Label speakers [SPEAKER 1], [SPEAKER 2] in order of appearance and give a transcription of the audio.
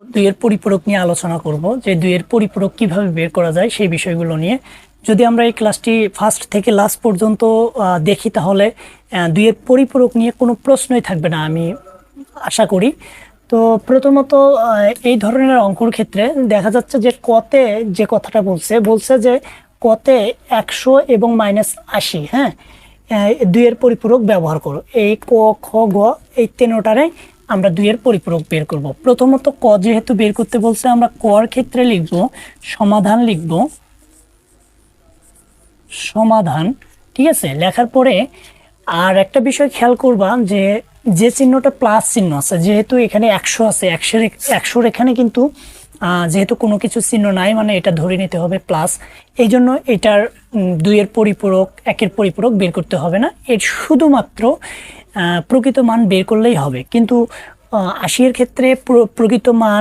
[SPEAKER 1] দুইয়ের পরিপূরক নিয়ে আলোচনা করব যে দুইয়ের পরিপূরক কিভাবে বের করা যায় সেই বিষয়গুলো নিয়ে। যদি আমরা এই ক্লাসটি ফার্স্ট থেকে লাস্ট পর্যন্ত দেখি তাহলে দুইয়ের পরিপূরক নিয়ে কোনো প্রশ্নই থাকবে না আমি আশা করি। তো প্রথমত এই ধরনের অঙ্কর ক্ষেত্রে দেখা যাচ্ছে যে কতে যে কথাটা বলছে যে কতে 100 এবং -80, হ্যাঁ, দুইয়ের পরিপূরক ব্যবহার করো। এই ক, খ, গ এই তিনটারে আমরা দুইয়ের পরিপূরক বের করব। প্রথমত ক যেহেতু বের করতে বলছে, আমরা কর ক্ষেত্রে লিখব সমাধান, সমাধান, ঠিক আছে। লেখার পরে আর একটা বিষয় খেয়াল করবা যে যে চিহ্নটা প্লাস চিহ্ন আছে, যেহেতু এখানে 100 আছে, 100 এখানে কিন্তু যেহেতু কোনো কিছু চিহ্ন নাই, মানে এটা ধরে নিতে হবে প্লাস। এই জন্য এটার দুইয়ের পরিপূরক, একের পরিপূরক বের করতে হবে না, এর শুধুমাত্র প্রকৃত মান বের করলেই হবে। কিন্তু 80 এর ক্ষেত্রে প্রকৃত মান